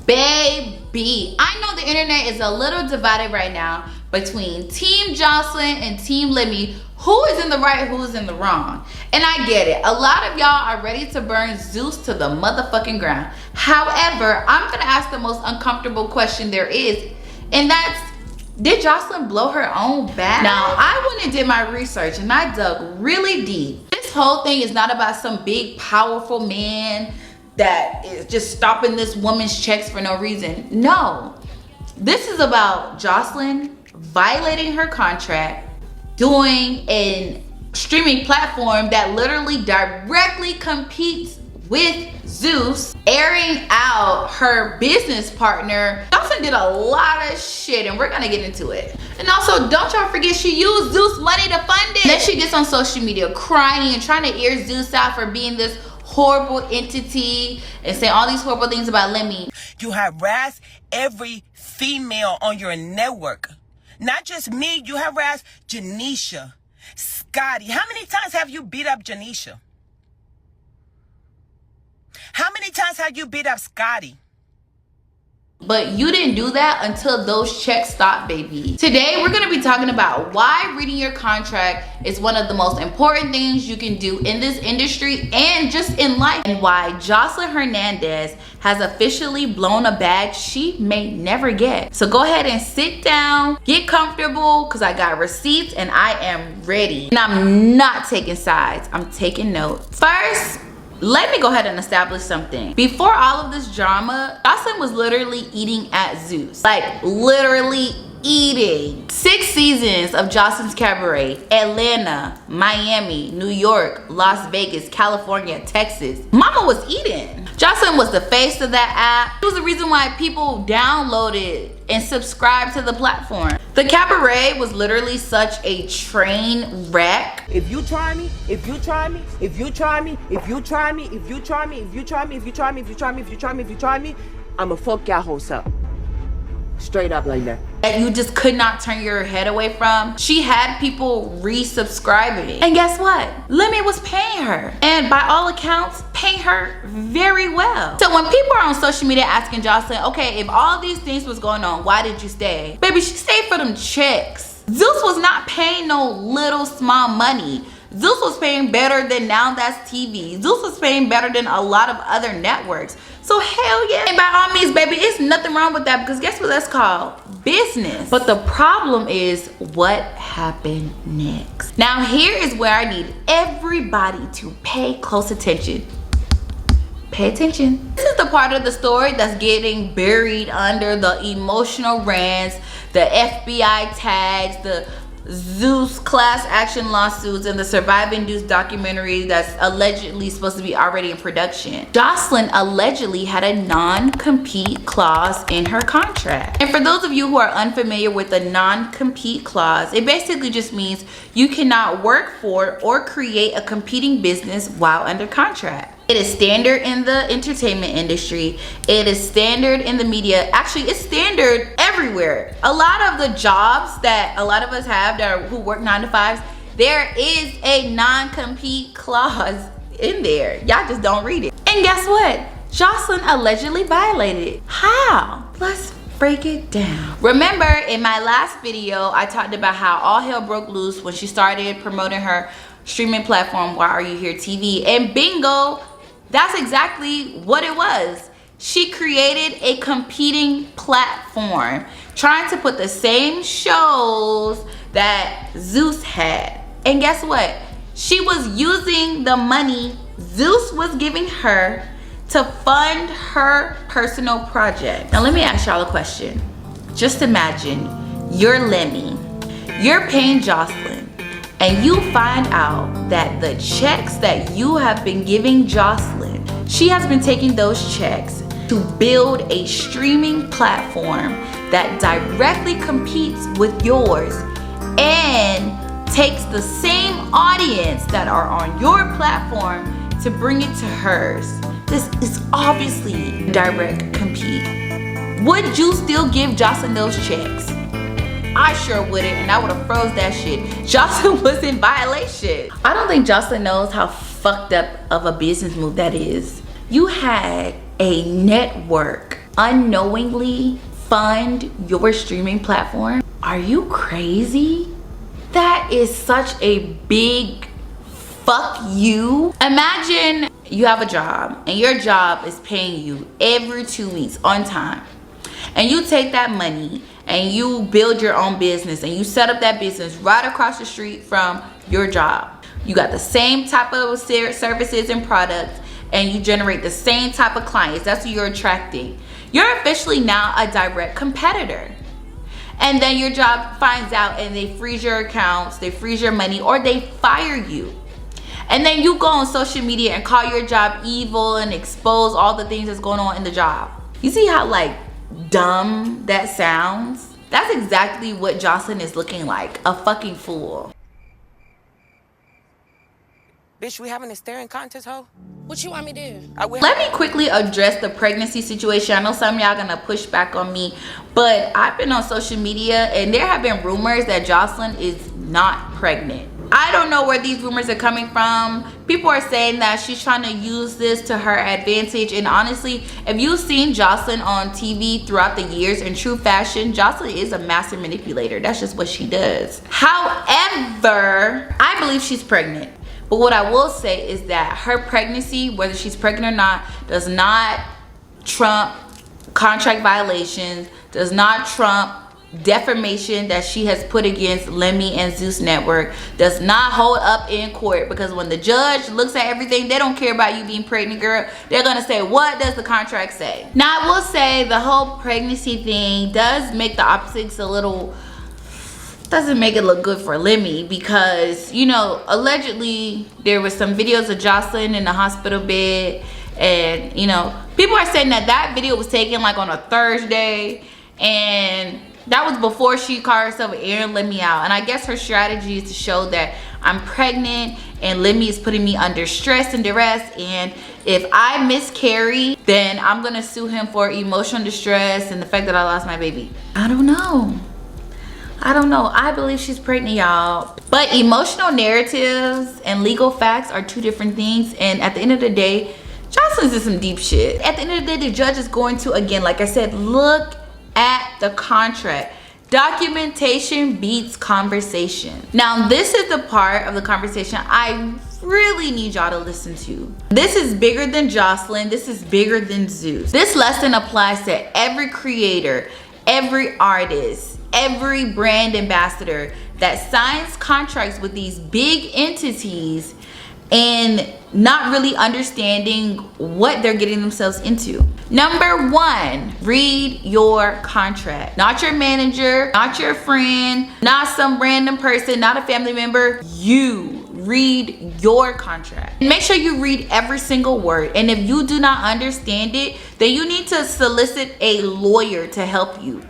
Baby, I know the internet is a little divided right now between Team Joseline and Team Lemmy. Who is in the right, who is in the wrong? And I get it. A lot of y'all are ready to burn Zeus to the motherfucking ground. However, I'm gonna ask the most uncomfortable question there is, and that's, did Joseline blow her own back? Now, I went and did my research and I dug really deep. This whole thing is not about some big, powerful man that is just stopping this woman's checks for no reason. No, this is about Joseline violating her contract, doing a streaming platform that literally directly competes with Zeus, airing out her business partner. Joseline did a lot of shit and we're gonna get into it. And also, don't y'all forget she used Zeus money to fund it. Then she gets on social media crying and trying to air Zeus out for being this horrible entity and saying all these horrible things about Lemmy. You harass every female on your network. Not just me, you harass Janisha, Scotty. How many times have you beat up Janisha? How many times have you beat up Scotty? But you didn't do that until those checks stopped, baby. Today, we're gonna be talking about why reading your contract is one of the most important things you can do in this industry and just in life, and why Joseline Hernandez has officially blown a bag she may never get. So go ahead and sit down, get comfortable, because I got receipts and I am ready. And I'm not taking sides, I'm taking notes. First, let me go ahead and establish something. Before all of this drama, Joseline was literally eating at Zeus. Like, literally eating. 6 seasons of Joseline's Cabaret, Atlanta, Miami, New York, Las Vegas, California, Texas. Mama was eating. Joseline was the face of that app. It was the reason why people downloaded and subscribed to the platform. The Cabaret was literally such a train wreck. If you try me, if you try me, if you try me, if you try me, if you try me, if you try me, if you try me, if you try me, if you try me, if you try me, I'ma fuck y'all hoes up. Straight up like that. That you just could not turn your head away from. She had people resubscribing. And guess what? Lemmy was paying her. And by all accounts, paying her very well. So when people are on social media asking Joseline, okay, if all these things was going on, why did you stay? Baby, she stayed for them checks. Zeus was not paying no little small money. Zeus was paying better than Now That's TV. Zeus was paying better than a lot of other networks. So hell yeah. And by all means, baby, it's nothing wrong with that, because guess what that's called? Business. But the problem is what happened next. Now here is where I need everybody to pay close attention. Pay attention. This is the part of the story that's getting buried under the emotional rants, the FBI tags, the Zeus class action lawsuits, and the Surviving Zeus documentary that's allegedly supposed to be already in production. Joseline allegedly had a non-compete clause in her contract. And for those of you who are unfamiliar with the non-compete clause, it basically just means you cannot work for or create a competing business while under contract. It is standard in the entertainment industry. It is standard in the media. Actually, it's standard everywhere. A lot of the jobs that a lot of us have who work 9 to 5s, there is a non-compete clause in there. Y'all just don't read it. And guess what? Joseline allegedly violated it. How? Let's break it down. Remember in my last video, I talked about how all hell broke loose when she started promoting her streaming platform, Why Are You Here TV, and bingo, that's exactly what it was. She created a competing platform, trying to put the same shows that Zeus had. And guess what? She was using the money Zeus was giving her to fund her personal project. Now let me ask y'all a question. Just imagine you're Lemmy, you're paying Joseline, and you find out that the checks that you have been giving Joseline, she has been taking those checks to build a streaming platform that directly competes with yours and takes the same audience that are on your platform to bring it to hers. This is obviously direct compete. Would you still give Joseline those checks? I sure wouldn't, and I would have froze that shit. Joseline was in violation. I don't think Joseline knows how fucked up of a business move that is. You had a network unknowingly fund your streaming platform? Are you crazy? That is such a big fuck you. Imagine you have a job and your job is paying you every 2 weeks on time, and you take that money and you build your own business and you set up that business right across the street from your job. You got the same type of services and products, and you generate the same type of clients. That's what you're attracting. You're officially now a direct competitor. And then your job finds out and they freeze your accounts, they freeze your money, or they fire you. And then you go on social media and call your job evil and expose all the things that's going on in the job. You see how like dumb that sounds? That's exactly what Joseline is looking like, a fucking fool. Bitch, we having a staring contest, ho? What you want me to do? Let me quickly address the pregnancy situation. I know some of y'all gonna push back on me, but I've been on social media and there have been rumors that Joseline is not pregnant. I don't know where these rumors are coming from. People are saying that she's trying to use this to her advantage, and honestly, if you've seen Joseline on TV throughout the years in true fashion, Joseline is a master manipulator. That's just what she does. However, I believe she's pregnant. But what I will say is that her pregnancy, whether she's pregnant or not, does not trump contract violations, does not trump defamation that she has put against Lemmy and Zeus Network, does not hold up in court, because when the judge looks at everything, they don't care about you being pregnant, girl. They're gonna say, what does the contract say? Now, I will say the whole pregnancy thing does make the optics a little, doesn't make it look good for Lemmy, because, you know, allegedly there was some videos of Joseline in the hospital bed, and, you know, people are saying that that video was taken like on a Thursday, and that was before she called herself airing Lemmy out. And I guess her strategy is to show that I'm pregnant and Lemmy is putting me under stress and duress, and if I miscarry, then I'm gonna sue him for emotional distress and the fact that I lost my baby. I don't know. I believe she's pregnant, y'all. But emotional narratives and legal facts are two different things, and at the end of the day, Joseline's in some deep shit. At the end of the day, the judge is going to, again, like I said, look at the contract. Documentation beats conversation. Now, this is the part of the conversation I really need y'all to listen to. This is bigger than Joseline. This is bigger than Zeus. This lesson applies to every creator, every artist, every brand ambassador that signs contracts with these big entities and not really understanding what they're getting themselves into. Number one, read your contract. Not your manager, not your friend, not some random person, not a family member. You read your contract. Make sure you read every single word. And if you do not understand it, then you need to solicit a lawyer to help you.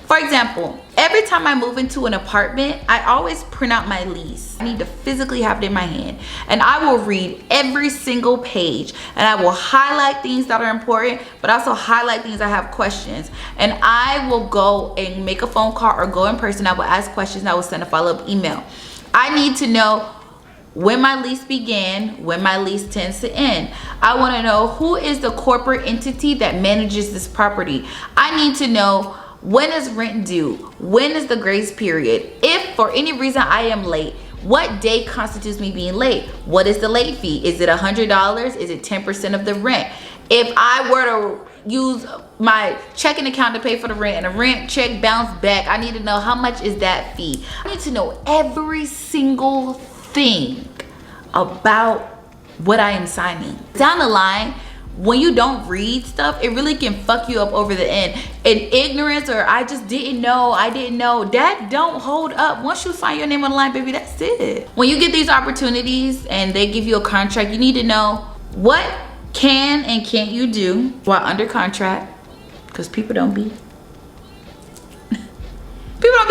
For example, every time I move into an apartment, I always print out my lease. I need to physically have it in my hand. And I will read every single page. And I will highlight things that are important, but also highlight things I have questions. And I will go and make a phone call or go in person. I will ask questions. I will send a follow-up email. I need to know when my lease began, when my lease tends to end. I want to know who is the corporate entity that manages this property. I need to know, when is rent due? When is the grace period? If for any reason I am late, what day constitutes me being late? What is the late fee? Is it $100? Is it 10% of the rent? If I were to use my checking account to pay for the rent and the rent check bounced back, I need to know how much is that fee. I need to know every single thing about what I am signing. Down the line, when you don't read stuff, it really can fuck you up over the end. And ignorance, or I just didn't know, that don't hold up. Once you sign your name on the line, baby, that's it. When you get these opportunities and they give you a contract, you need to know what can and can't you do while under contract, because people don't be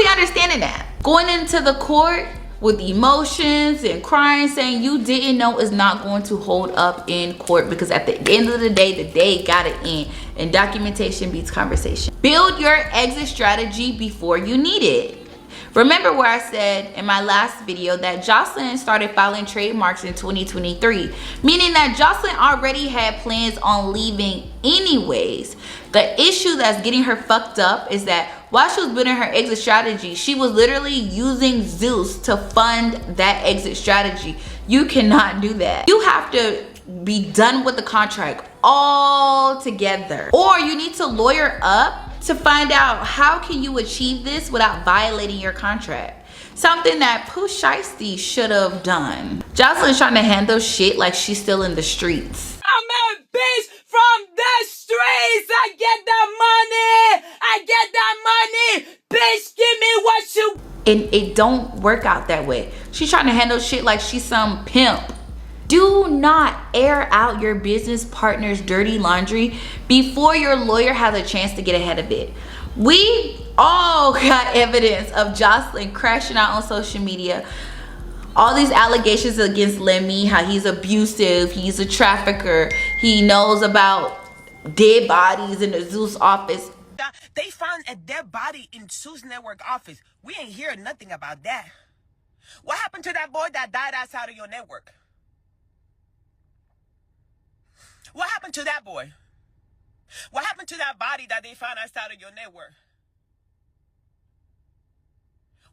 understanding that. Going into the court with emotions and crying, saying you didn't know, is not going to hold up in court, because at the end of the day gotta end, and documentation beats conversation. Build your exit strategy before you need it. Remember where I said in my last video that Joseline started filing trademarks in 2023, meaning that Joseline already had plans on leaving anyways. The issue that's getting her fucked up is that while she was building her exit strategy, she was literally using Zeus to fund that exit strategy. You cannot do that. You have to be done with the contract altogether, or you need to lawyer up to find out how can you achieve this without violating your contract. Something that Pooh Shiesty should have done. Joseline's trying to handle shit like she's still in the streets. I'm a bitch from the streets. I get that money. I get that money. Bitch, give me what you... And it don't work out that way. She's trying to handle shit like she's some pimp. Do not air out your business partner's dirty laundry before your lawyer has a chance to get ahead of it. We all got evidence of Joseline crashing out on social media. All these allegations against Lemmy, how he's abusive, he's a trafficker, he knows about dead bodies in the Zeus office. They found a dead body in Zeus Network office. We ain't hear nothing about that. What happened to that boy that died outside of your network? What happened to that boy? What happened to that body that they found outside of your network?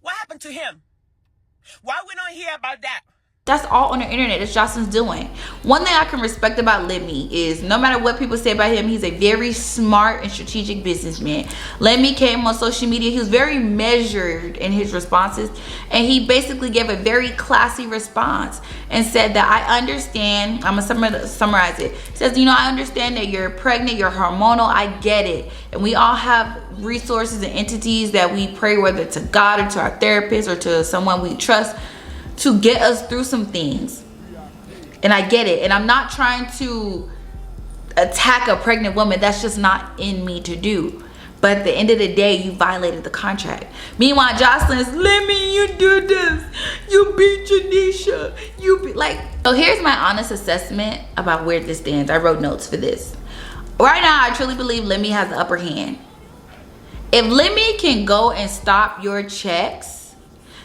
What happened to him? Why we don't hear about that? That's all on the internet. That's Joseline's doing. One thing I can respect about Lemmy is no matter what people say about him, he's a very smart and strategic businessman. Lemmy came on social media. He was very measured in his responses, and he basically gave a very classy response and said that I understand. I'm gonna summarize it. He says, you know, I understand that you're pregnant, you're hormonal. I get it. And we all have resources and entities that we pray, whether to God or to our therapist or to someone we trust, to get us through some things. And I get it. And I'm not trying to attack a pregnant woman. That's just not in me to do. But at the end of the day, you violated the contract. Meanwhile, Joseline's, Lemmy, you do this. You beat Janisha. You be like. So here's my honest assessment about where this stands. I wrote notes for this. Right now, I truly believe Lemmy has the upper hand. If Lemmy can go and stop your checks,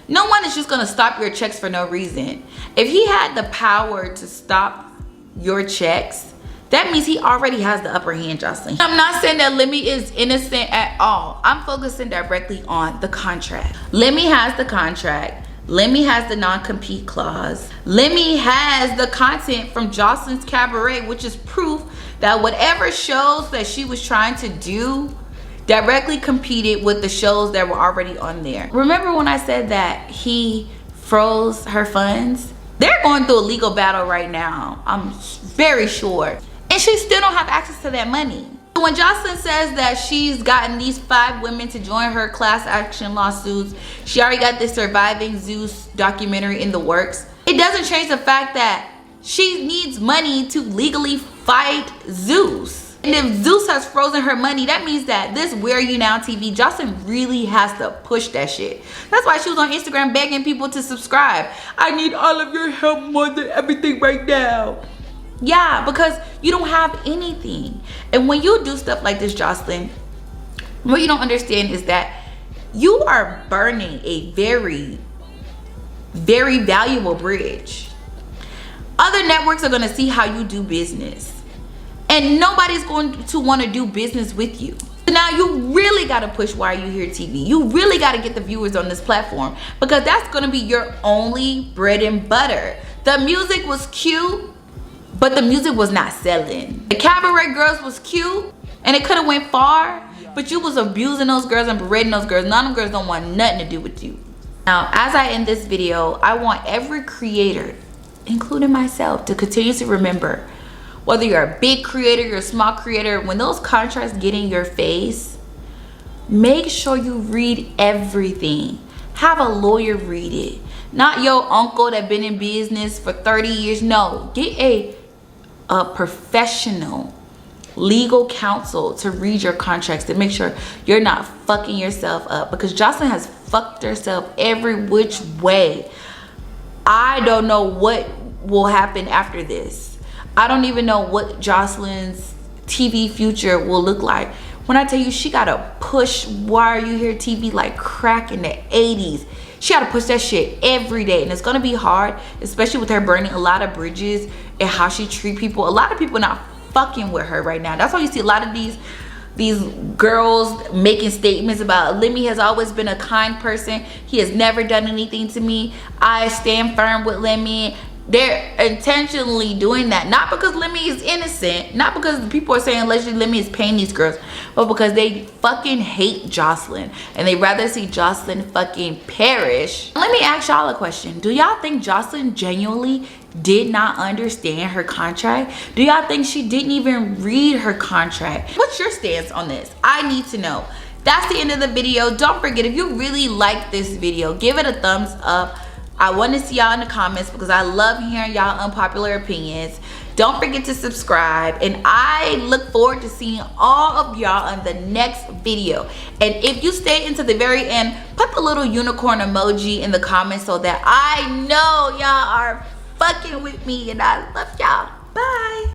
no one is just gonna stop your checks for no reason. If he had the power to stop your checks, that means he already has the upper hand, Joseline. I'm not saying that Lemmy is innocent at all. I'm focusing directly on the contract. Lemmy has the contract. Lemmy has the non-compete clause. Lemmy has the content from Joseline's Cabaret, which is proof that whatever shows that she was trying to do directly competed with the shows that were already on there. Remember when I said that he froze her funds? They're going through a legal battle right now, I'm very sure. And she still don't have access to that money. When Joseline says that she's gotten these 5 women to join her class action lawsuits, she already got this Surviving Zeus documentary in the works, it doesn't change the fact that she needs money to legally fight Zeus. And if Zeus has frozen her money, that means that this Where You Now TV, Joseline really has to push that shit. That's why she was on Instagram begging people to subscribe. I need all of your help more than everything right now. Yeah, because you don't have anything. And when you do stuff like this, Joseline, what you don't understand is that you are burning a very, very valuable bridge. Other networks are gonna see how you do business. And nobody's going to want to do business with you. So now you really got to push Why You Here TV. You really got to get the viewers on this platform, because that's going to be your only bread and butter. The music was cute, but the music was not selling. The Cabaret girls was cute and it could have went far, but you was abusing those girls and berating those girls. None of them girls don't want nothing to do with you. Now, as I end this video, I want every creator, including myself, to continue to remember, whether you're a big creator, you're a small creator, when those contracts get in your face, make sure you read everything. Have a lawyer read it. Not your uncle that been in business for 30 years. No, get a professional legal counsel to read your contracts to make sure you're not fucking yourself up, because Joseline has fucked herself every which way. I don't know what will happen after this. I don't even know what Joseline's TV future will look like. When I tell you she gotta push Why Are You Here TV like crack in the 80s. She gotta push that shit every day, and it's gonna be hard, especially with her burning a lot of bridges and how she treat people. A lot of people not fucking with her right now. That's why you see a lot of these girls making statements about Lemmy has always been a kind person. He has never done anything to me. I stand firm with Lemmy. They're intentionally doing that, not because Lemmy is innocent, not because people are saying allegedly Lemmy is paying these girls, but because they fucking hate Joseline and they rather see Joseline fucking perish. Let me ask y'all a question. Do y'all think Joseline genuinely did not understand her contract? Do y'all think she didn't even read her contract? What's your stance on this? I need to know. That's the end of the video. Don't forget, if you really like this video, give it a thumbs up. I want to see y'all in the comments because I love hearing y'all unpopular opinions. Don't forget to subscribe, and I look forward to seeing all of y'all in the next video. And if you stay into the very end, put the little unicorn emoji in the comments so that I know y'all are fucking with me, and I love y'all. Bye.